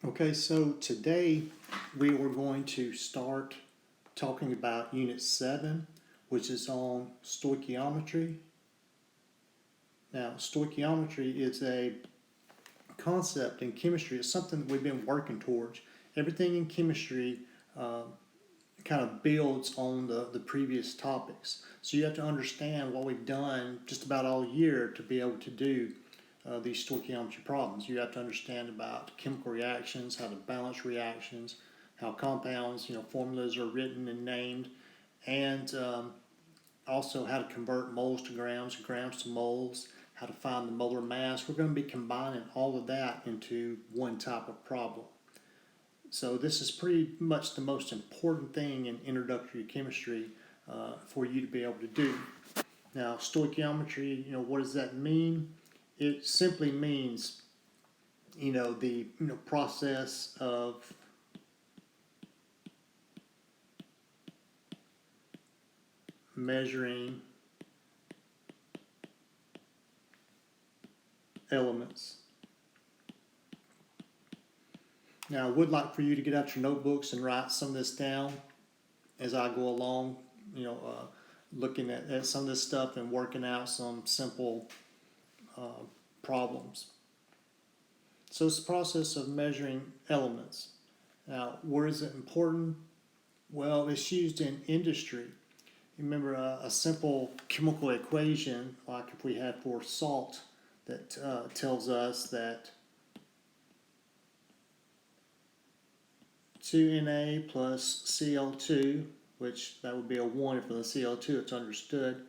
Okay, so today we were going to start talking about Unit 7, which is on stoichiometry. Now, stoichiometry is a concept in chemistry. It's something that we've been working towards. Everything in chemistry kind of builds on the previous topics. So you have to understand what we've done just about all year to be able to do these stoichiometry problems. You have to understand about chemical reactions, how to balance reactions, how compounds, formulas are written and named, and also how to convert moles to grams, grams to moles, how to find the molar mass. We're going to be combining all of that into one type of problem. So this is pretty much the most important thing in introductory chemistry for you to be able to do. Now, stoichiometry, what does that mean? It simply means, the process of measuring elements. Now, I would like for you to get out your notebooks and write some of this down as I go along, looking at some of this stuff and working out some simple problems. So it's the process of measuring elements. Now, where is it important? Well, it's used in industry. Remember a simple chemical equation, like if we had for salt, that tells us that 2Na plus Cl2, which that would be a 1 for the Cl2, it's understood,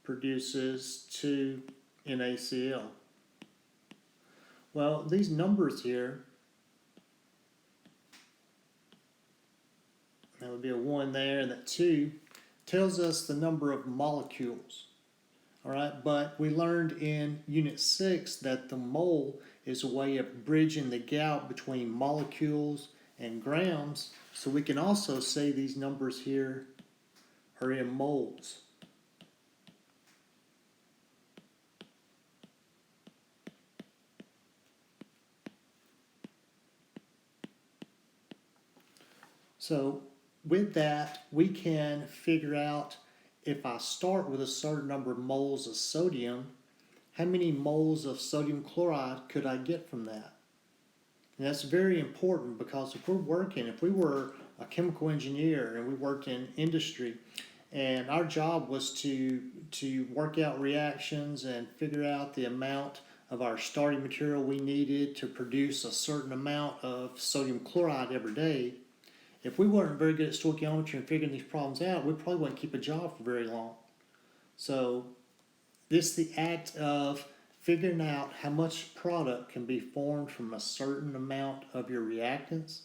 produces 2 NaCl. Well, these numbers here, that would be a 1 there, and that 2 tells us the number of molecules. All right, but we learned in Unit 6 that the mole is a way of bridging the gap between molecules and grams, so we can also say these numbers here are in moles. So with that, we can figure out, if I start with a certain number of moles of sodium, how many moles of sodium chloride could I get from that? And that's very important, because if we were a chemical engineer and we worked in industry, and our job was to work out reactions and figure out the amount of our starting material we needed to produce a certain amount of sodium chloride every day, if we weren't very good at stoichiometry and figuring these problems out, we probably wouldn't keep a job for very long. So this is the act of figuring out how much product can be formed from a certain amount of your reactants,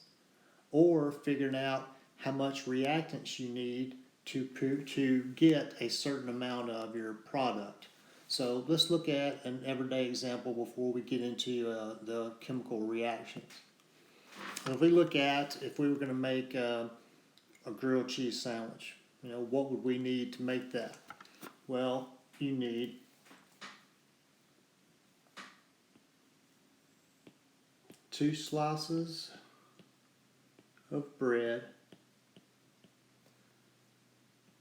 or figuring out how much reactants you need to get a certain amount of your product. So let's look at an everyday example before we get into the chemical reactions. If we look at, if we were going to make a grilled cheese sandwich, what would we need to make that? Well, you need 2 slices of bread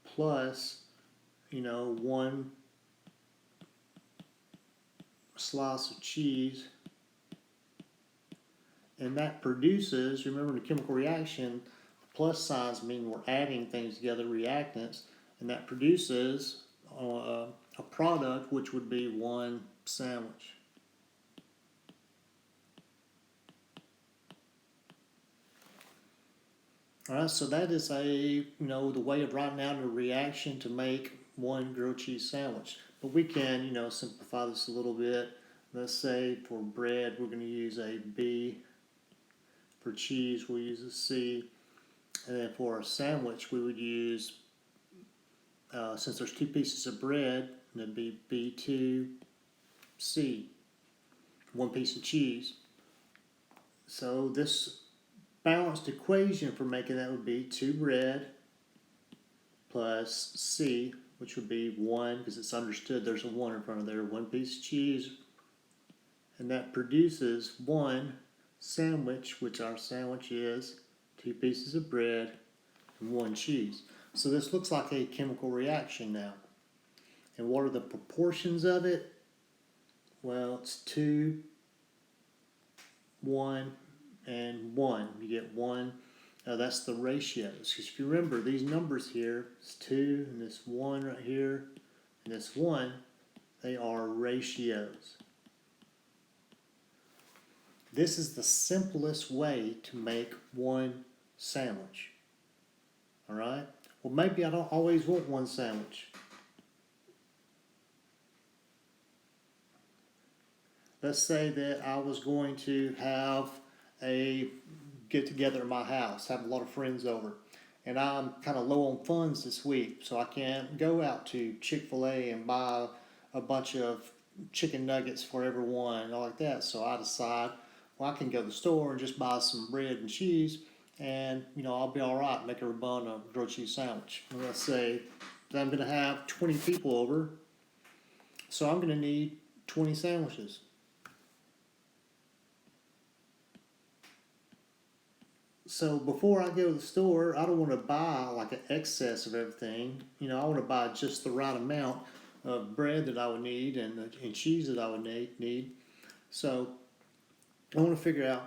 plus, 1 slice of cheese. And that produces, remember in the chemical reaction, plus signs mean we're adding things together, reactants, and that produces a product which would be 1 sandwich. All right, so that is the way of writing out a reaction to make 1 grilled cheese sandwich. But we can, simplify this a little bit. Let's say for bread, we're going to use a B. For cheese, we'll use a C. And then for a sandwich, we would use, since there's 2 pieces of bread, it'd be B2C, 1 piece of cheese. So this balanced equation for making that would be 2 bread plus C, which would be 1, because it's understood there's a 1 in front of there, 1 piece of cheese, and that produces 1 sandwich, which our sandwich is 2 pieces of bread and 1 cheese. So this looks like a chemical reaction now. And what are the proportions of it? Well, it's 2, 1, and 1. You get 1. That's the ratios. Because if you remember, these numbers here, it's 2, and this 1 right here, and this 1, they are ratios. This is the simplest way to make one sandwich. All right? Well, maybe I don't always want one sandwich. Let's say that I was going to have a get together at my house, have a lot of friends over, and I'm kind of low on funds this week, so I can't go out to Chick-fil-A and buy a bunch of chicken nuggets for everyone and all like that. So I decide, well, I can go to the store and just buy some bread and cheese, and I'll be all right. Make everyone a grilled cheese sandwich. And let's say that I'm going to have 20 people over, so I'm going to need 20 sandwiches. So before I go to the store, I don't want to buy like an excess of everything. I want to buy just the right amount of bread that I would need and cheese that I would need. So I want to figure out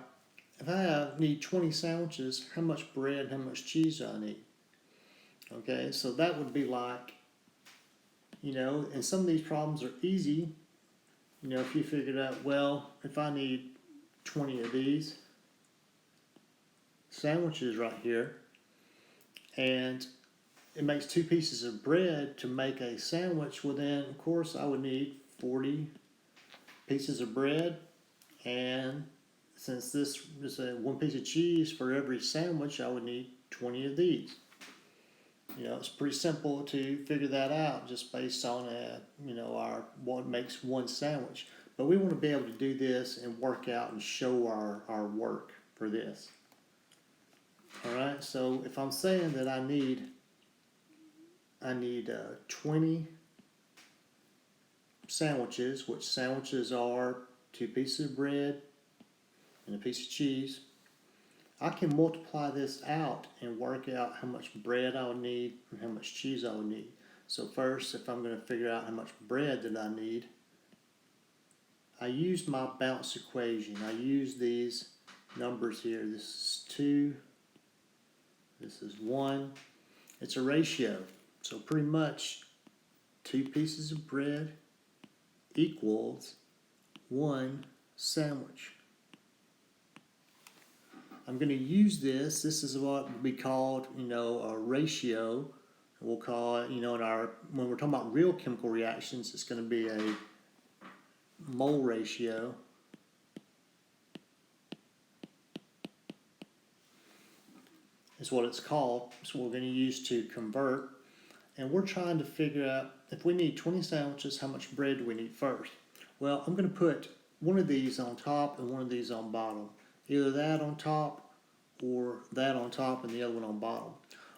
if I need 20 sandwiches, how much bread, how much cheese do I need? Okay, so that would be like, and some of these problems are easy. If you figured out, well, if I need 20 of these sandwiches right here, and it makes 2 pieces of bread to make a sandwich, well then of course I would need 40 pieces of bread, and since this is a 1 piece of cheese for every sandwich, I would need 20 of these. It's pretty simple to figure that out just based on our what makes one sandwich. But we want to be able to do this and work out and show our work for this. Alright, so if I'm saying that I need 20 sandwiches, which sandwiches are 2 pieces of bread and a piece of cheese, I can multiply this out and work out how much bread I would need and how much cheese I would need. So first, if I'm going to figure out how much bread that I need, I use my bounce equation. I use these numbers here. This is 2. This is 1. It's a ratio. So pretty much 2 pieces of bread equals 1 sandwich. I'm going to use this. This is what we called, a ratio. We'll call it, when we're talking about real chemical reactions, it's going to be a mole ratio. Is what it's called. So we're going to use to convert. And we're trying to figure out if we need 20 sandwiches, how much bread do we need first? Well, I'm going to put one of these on top and one of these on bottom. Either that on top or that on top and the other one on bottom.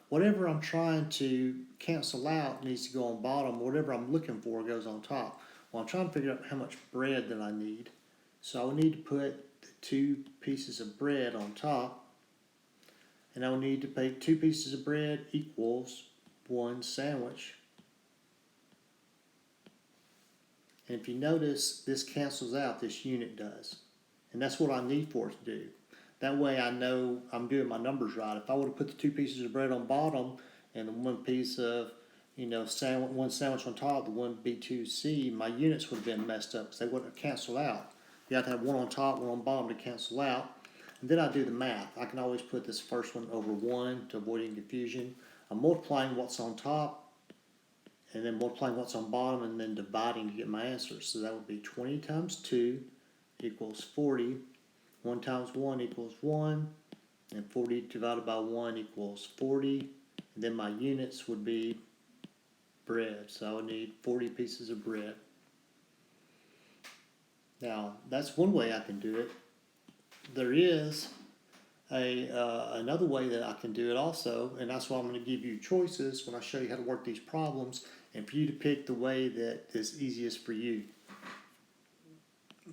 Whatever I'm trying to cancel out needs to go on bottom. Whatever I'm looking for goes on top. Well, I'm trying to figure out how much bread that I need. So I would need to put the 2 pieces of bread on top. And I would need to make 2 pieces of bread equals 1 sandwich. And if you notice, this cancels out, this unit does. And that's what I need for it to do. That way I know I'm doing my numbers right. If I would have put the 2 pieces of bread on bottom and the 1 piece of, one sandwich on top, the 1 B2C, my units would have been messed up because they wouldn't have canceled out. You have to have 1 on top, 1 on bottom to cancel out. And then I do the math. I can always put this first one over 1 to avoid any confusion. I'm multiplying what's on top and then multiplying what's on bottom and then dividing to get my answer. So that would be 20 times 2 equals 40. 1 times 1 equals 1. And 40 divided by 1 equals 40. And then my units would be bread. So I would need 40 pieces of bread. Now, that's one way I can do it. There is another way that I can do it also, and that's why I'm going to give you choices when I show you how to work these problems, and for you to pick the way that is easiest for you.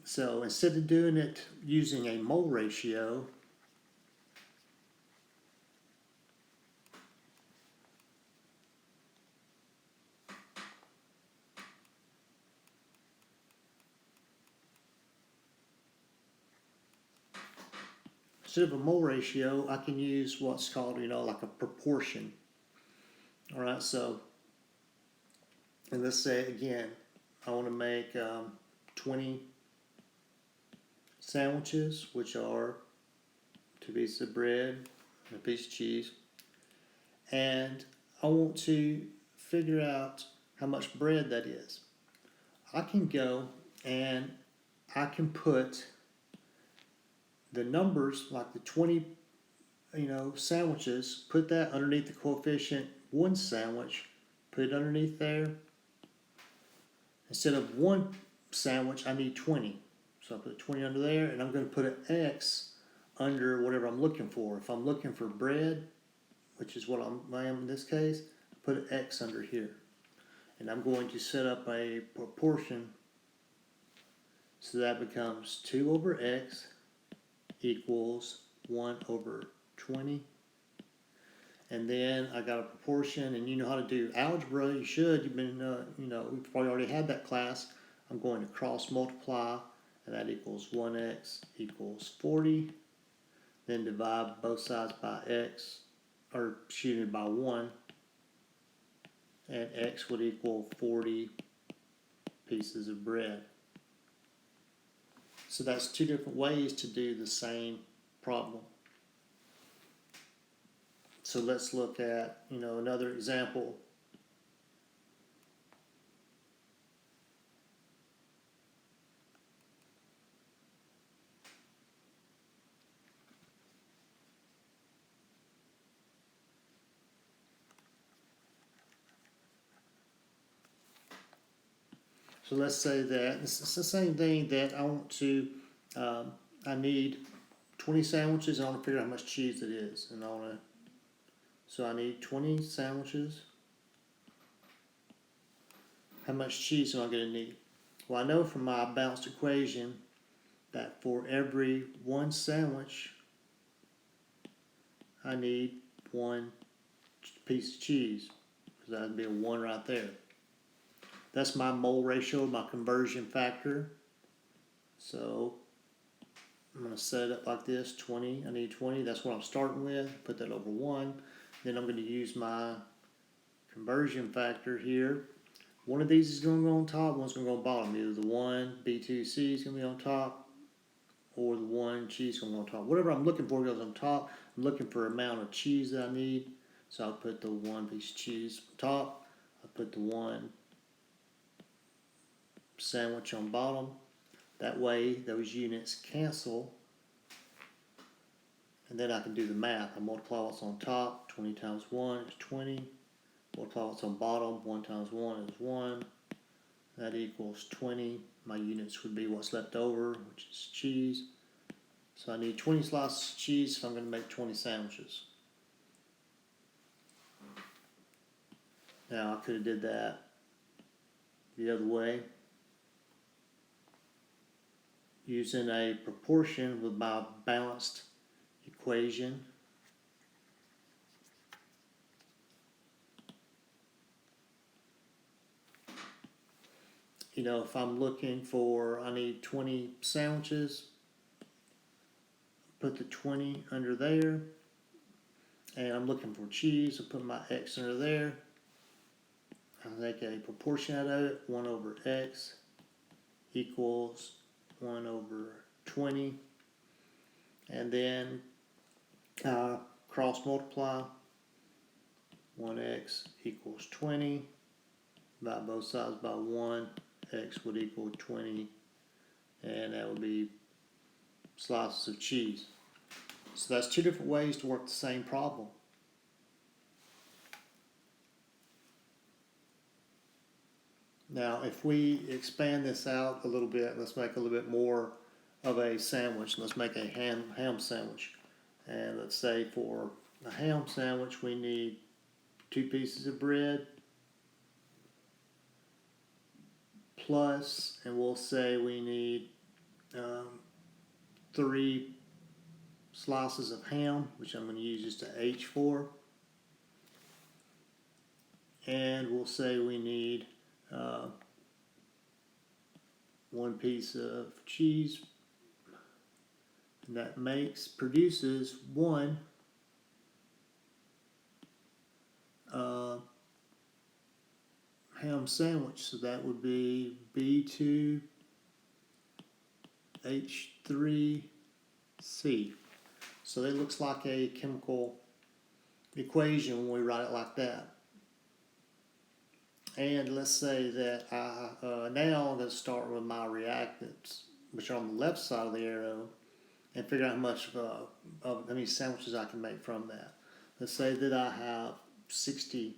So instead of doing it using a mole ratio, I can use what's called, like a proportion. All right, so, and let's say again, I want to make 20 sandwiches, which are 2 pieces of bread and a piece of cheese. And I want to figure out how much bread that is. I can go and I can put the numbers, like the 20, sandwiches, put that underneath the coefficient 1 sandwich, put it underneath there. Instead of 1 sandwich, I need 20. So I put 20 under there, and I'm going to put an X under whatever I'm looking for. If I'm looking for bread, which is what I am in this case, put an X under here. And I'm going to set up a proportion so that becomes 2 over X equals 1 over 20. And then I got a proportion, and you know how to do algebra. You should. You've been, we've probably already had that class. I'm going to cross multiply, and that equals 1x equals 40. Then divide both sides by x, or excuse me, by 1. And x would equal 40 pieces of bread. So that's 2 different ways to do the same problem. So let's look at, another example. So let's say that it's the same thing that I want to, I need 20 sandwiches, and I want to figure out how much cheese it is. And so I need 20 sandwiches. How much cheese am I going to need? Well, I know from my balanced equation that for every 1 sandwich, I need 1 piece of cheese, because that would be a 1 right there. That's my mole ratio, my conversion factor. So I'm going to set it up like this, 20, I need 20, that's what I'm starting with, put that over 1. Then I'm going to use my conversion factor here. One of these is going to go on top, one's going to go on bottom. Either the 1 B2C is going to be on top, or the 1 cheese is going to go on top. Whatever I'm looking for goes on top. I'm looking for amount of cheese that I need, so I'll put the 1 piece of cheese on top. I'll put the 1 sandwich on bottom. That way those units cancel, and then I can do the math. I multiply what's on top. 20 times 1 is 20. Multiply what's on bottom. 1 times 1 is 1. That equals 20. My units would be what's left over, which is cheese. So I need 20 slices of cheese if I'm going to make 20 sandwiches. Now I could have did that the other way, using a proportion with my balanced equation. If I'm looking for, I need 20 sandwiches, put the 20 under there. And I'm looking for cheese, I'll put my X under there. I'll make a proportion out of it. 1 over X equals 1 over 20. And then cross multiply. 1x equals 20. Divide both sides by 1. X would equal 20. And that would be slices of cheese. So that's 2 different ways to work the same problem. Now, if we expand this out a little bit, let's make a little bit more of a sandwich. Let's make a ham sandwich. And let's say for a ham sandwich, we need 2 pieces of bread plus, and we'll say we need um, 3 slices of ham, which I'm going to use just a H for. And we'll say we need 1 piece of cheese, and that produces 1 ham sandwich. So that would be B2H3C. So it looks like a chemical equation when we write it like that. And let's say that now I'm going to start with my reactants, which are on the left side of the arrow, and figure out how much how many sandwiches I can make from that. Let's say that I have 60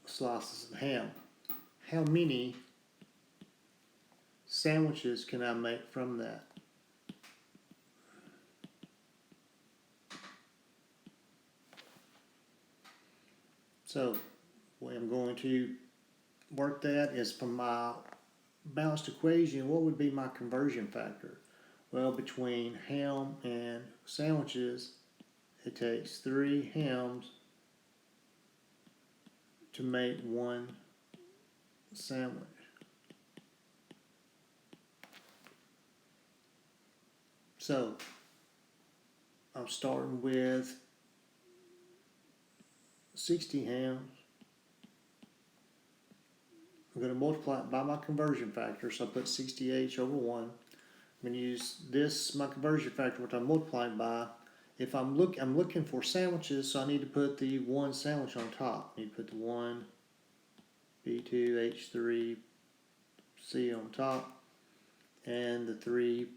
slices of ham. How many sandwiches can I make from that? So the way I'm going to work that is from my balanced equation. What would be my conversion factor? Well, between ham and sandwiches, it takes 3 hams to make 1 sandwich. So I'm starting with 60 hams. I'm going to multiply it by my conversion factor, so I put 60H over 1. I'm going to use this, my conversion factor, which I'm multiplying by. If I'm looking for sandwiches, so I need to put the 1 sandwich on top. I need to put the 1 B2H3C on top, and the 3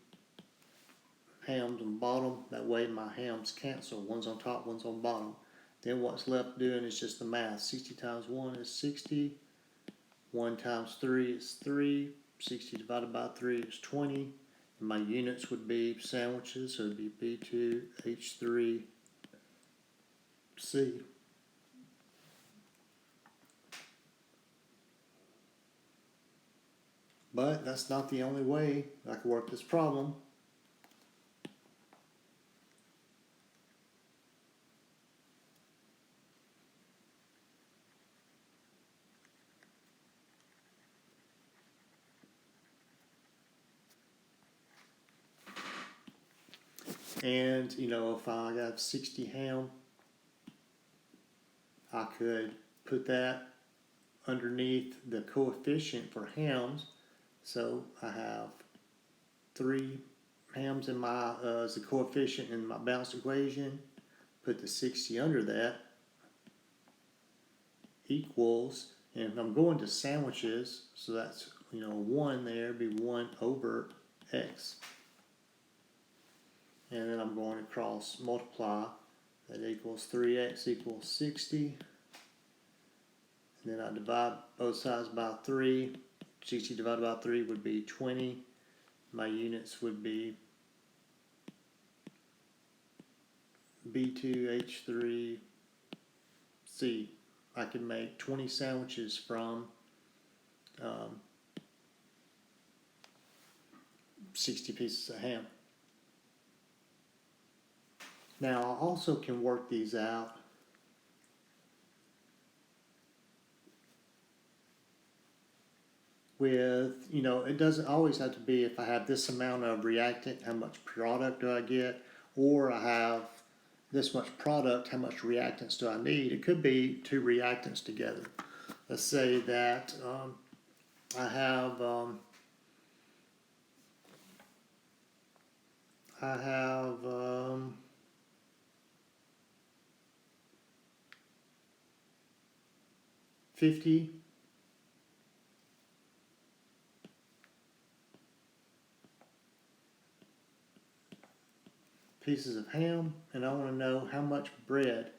hams on the bottom. That way my hams cancel. One's on top, one's on bottom. Then what's left doing is just the math. 60 times 1 is 60. 1 times 3 is 3. 60 divided by 3 is 20. And my units would be sandwiches, so it would be B2H3C. But that's not the only way I can work this problem. And, if I got 60 ham, I could put that underneath the coefficient for hams. So I have 3 hams in my as the coefficient in my balanced equation. Put the 60 under that equals, and I'm going to sandwiches, so that's 1 there, be 1 over x. And then I'm going to cross multiply. That equals 3x equals 60. And then I divide both sides by 3. 60 divided by 3 would be 20. My units would be B2H3C. I can make 20 sandwiches from 60 pieces of ham. Now I also can work these out with, it doesn't always have to be if I have this amount of reactant, how much product do I get, or I have this much product, how much reactants do I need? It could be 2 reactants together. Let's say that I have I 50 pieces of ham, and I want to know how much bread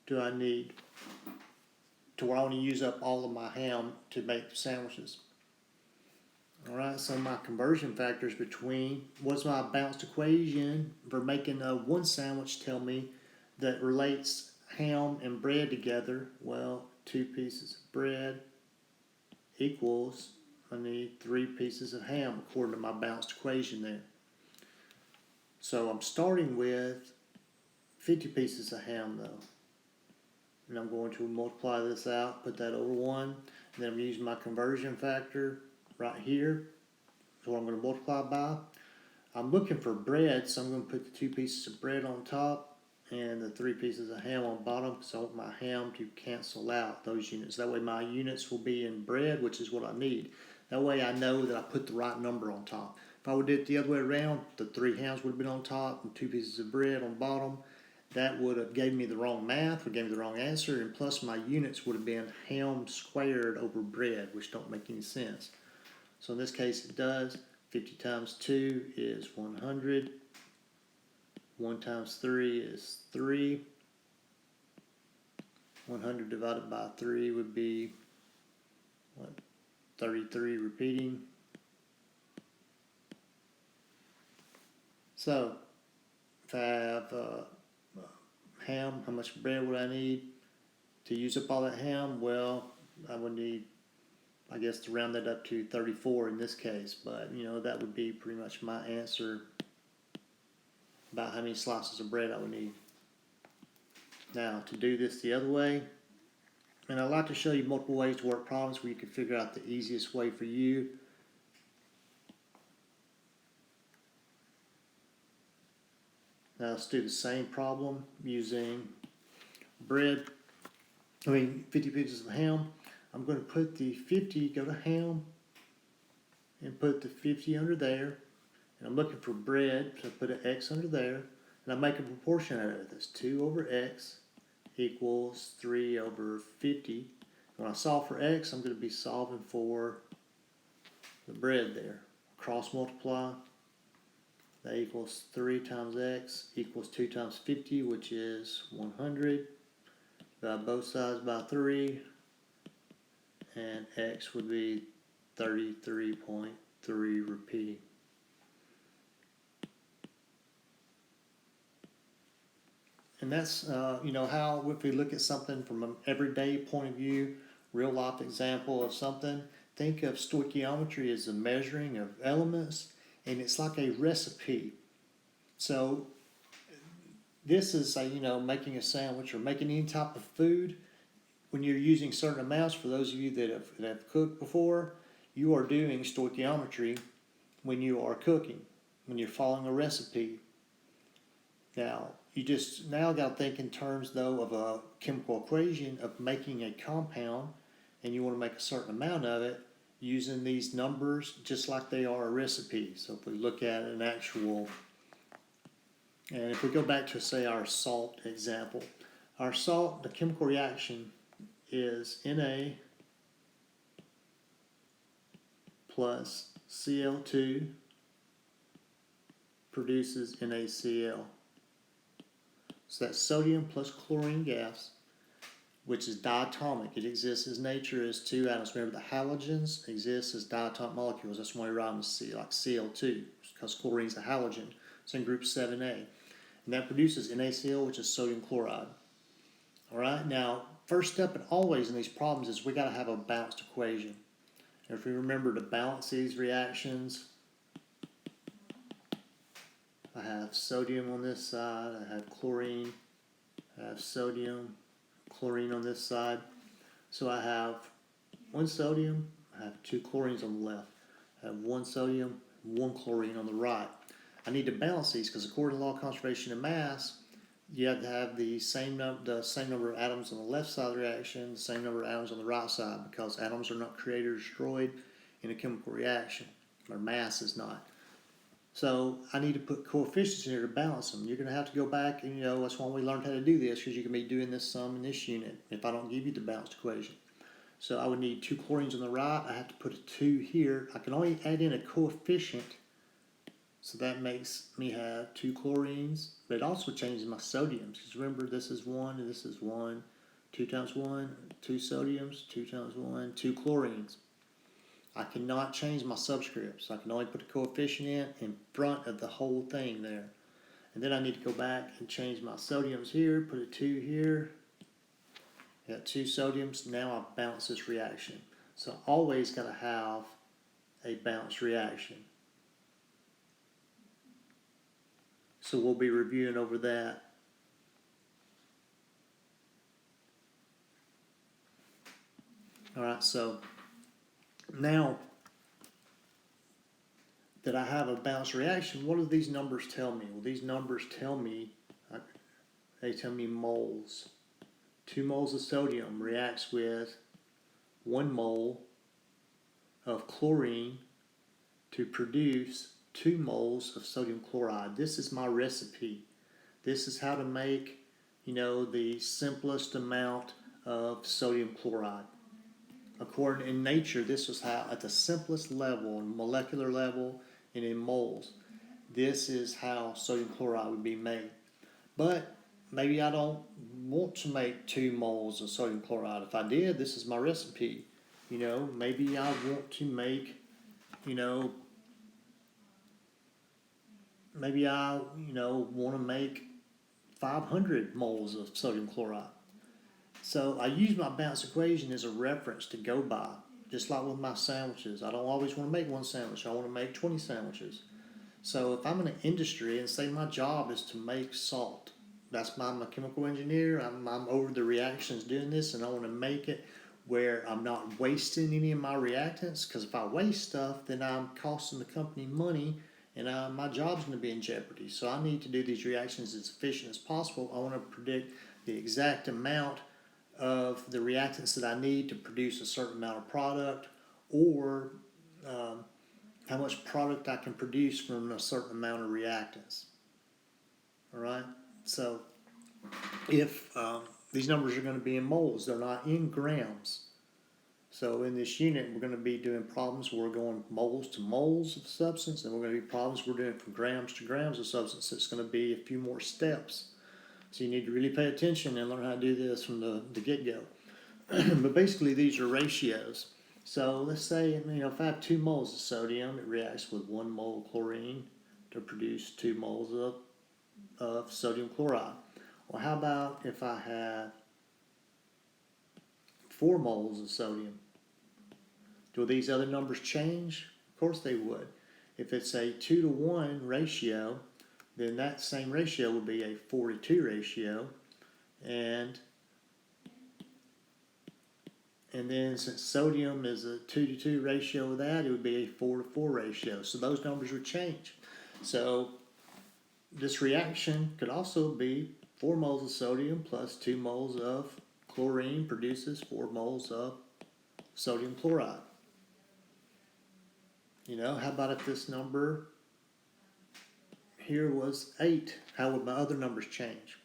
do I need to where I want to use up all of my ham to make the sandwiches. Alright, so my conversion factors between, what's my balanced equation for making 1 sandwich tell me that relates ham and bread together? Well, 2 pieces of bread equals, I need 3 pieces of ham according to my balanced equation there. So I'm starting with 50 pieces of ham though. And I'm going to multiply this out, put that over 1, and then I'm using my conversion factor right here. So what I'm going to multiply by. I'm looking for bread, so I'm going to put the 2 pieces of bread on top and the 3 pieces of ham on bottom, because I want my ham to cancel out those units. That way my units will be in bread, which is what I need. That way I know that I put the right number on top. If I would do it the other way around, the 3 hams would have been on top and 2 pieces of bread on bottom. That would have gave me the wrong math, would give me the wrong answer, and plus my units would have been ham squared over bread, which don't make any sense. So in this case it does. 50 times 2 is 100. 1 times 3 is 3. 100 divided by 3 would be, what, 33 repeating. So if I have ham, how much bread would I need to use up all that ham? Well, I would need, I guess, to round that up to 34 in this case, but that would be pretty much my answer about how many slices of bread I would need. Now, to do this the other way, and I like to show you multiple ways to work problems where you can figure out the easiest way for you. Now let's do the same problem using 50 pieces of ham. I'm going to put the 50, go to ham, and put the 50 under there. And I'm looking for bread, so I put an X under there. And I make a proportion out of it. That's 2 over X equals 3 over 50. When I solve for X, I'm going to be solving for the bread there. Cross multiply. That equals 3 times X equals 2 times 50, which is 100. Divide both sides by 3. And X would be 33.3 repeating. And that's, how if we look at something from an everyday point of view, real life example of something, think of stoichiometry as the measuring of elements, and it's like a recipe. So this is, making a sandwich or making any type of food. When you're using certain amounts, for those of you that have cooked before, you are doing stoichiometry when you are cooking, when you're following a recipe. Now, you just now got to think in terms, though, of a chemical equation of making a compound, and you want to make a certain amount of it using these numbers just like they are a recipe. So if we look at an actual, and if we go back to, say, our salt example, our salt, the chemical reaction is Na plus Cl2 produces NaCl. So that's sodium plus chlorine gas, which is diatomic. It exists as nature as 2 atoms. Remember, the halogens exist as diatomic molecules. That's why we write them as like Cl2, because chlorine is a halogen. It's in group 7A. And that produces NaCl, which is sodium chloride. All right, now, first step and always in these problems is we got to have a balanced equation. And if we remember to balance these reactions, I have sodium on this side, I have chlorine, I have sodium, chlorine on this side. So I have 1 sodium, I have 2 chlorines on the left. I have 1 sodium, 1 chlorine on the right. I need to balance these because according to the law of conservation of mass, you have to have the same number of atoms on the left side of the reaction, the same number of atoms on the right side, because atoms are not created or destroyed in a chemical reaction, or mass is not. So I need to put coefficients in here to balance them. You're going to have to go back, and that's why we learned how to do this, because you can be doing this sum in this unit if I don't give you the balanced equation. So I would need 2 chlorines on the right. I have to put a 2 here. I can only add in a coefficient, so that makes me have 2 chlorines, but it also changes my sodiums, because remember, this is 1 and this is 1. 2 times 1, 2 sodiums, 2 times 1, 2 chlorines. I cannot change my subscripts. I can only put a coefficient in front of the whole thing there. And then I need to go back and change my sodiums here, put a 2 here, Got 2 sodiums, now I balance this reaction. So always got to have a balanced reaction. So we'll be reviewing over that. All right, so now that I have a balanced reaction, what do these numbers tell me? Well, these numbers tell me, they tell me moles. 2 moles of sodium reacts with 1 mole of chlorine to produce 2 moles of sodium chloride. This is my recipe. This is how to make, the simplest amount of sodium chloride. According in nature, this was how, at the simplest level, molecular level, and in moles, this is how sodium chloride would be made. But maybe I don't want to make 2 moles of sodium chloride. If I did, this is my recipe. Maybe I want to make, maybe I, want to make 500 moles of sodium chloride. So I use my balanced equation as a reference to go by, just like with my sandwiches. I don't always want to make 1 sandwich. I want to make 20 sandwiches. So if I'm in an industry and say my job is to make salt, I'm a chemical engineer, I'm over the reactions doing this, and I want to make it where I'm not wasting any of my reactants, because if I waste stuff, then I'm costing the company money, and my job's going to be in jeopardy. So I need to do these reactions as efficient as possible. I want to predict the exact amount of the reactants that I need to produce a certain amount of product, or how much product I can produce from a certain amount of reactants. All right, so if these numbers are going to be in moles, they're not in grams. So in this unit, we're going to be doing problems where we're going moles to moles of substance, and we're going to be problems we're doing from grams to grams of substance. It's going to be a few more steps. So you need to really pay attention and learn how to do this from the get-go. But basically, these are ratios. So let's say, if I have 2 moles of sodium, it reacts with 1 mole of chlorine to produce 2 moles of sodium chloride. Well, how about if I have 4 moles of sodium? Do these other numbers change? Of course they would. If it's a 2 to 1 ratio, then that same ratio would be a 4 to 2 ratio. And then since sodium is a 2 to 2 ratio of that, it would be a 4 to 4 ratio. So those numbers would change. So this reaction could also be 4 moles of sodium plus 2 moles of chlorine produces 4 moles of sodium chloride. How about if this number here was 8? How would my other numbers change?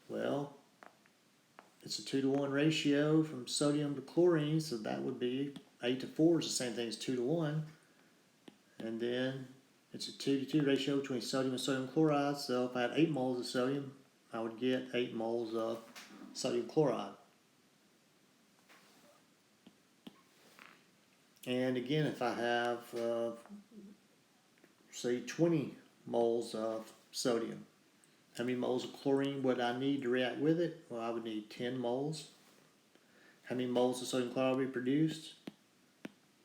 Well, it's a 2 to 1 ratio from sodium to chlorine, so that would be 8 to 4 is the same thing as 2 to 1. And then it's a 2 to 2 ratio between sodium and sodium chloride, so if I had 8 moles of sodium, I would get 8 moles of sodium chloride. And again, if I have, say, 20 moles of sodium, how many moles of chlorine would I need to react with it? Well, I would need 10 moles. How many moles of sodium chloride would be produced?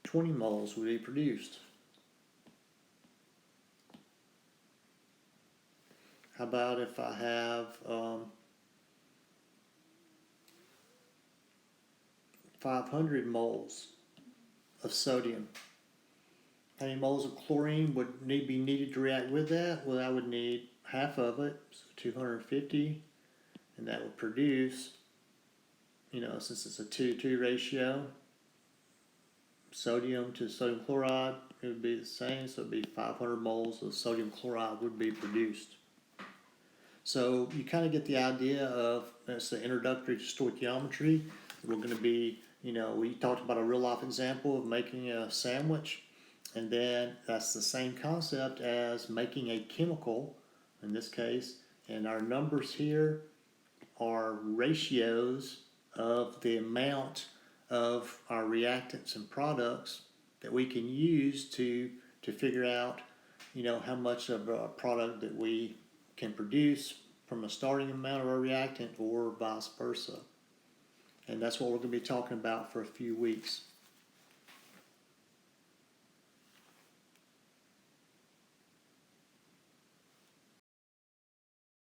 20 moles would be produced. How about if I have 500 moles of sodium? How many moles of chlorine would be needed to react with that? Well, I would need half of it, so 250, and that would produce, since it's a 2 to 2 ratio, sodium to sodium chloride, it would be the same, so it would be 500 moles of sodium chloride would be produced. So you kind of get the idea of, that's the introductory to stoichiometry. We're going to be, we talked about a real life example of making a sandwich, and then that's the same concept as making a chemical in this case, and our numbers here are ratios of the amount of our reactants and products that we can use to figure out, how much of a product that we can produce from a starting amount of our reactant or vice versa. And that's what we're going to be talking about for a few weeks.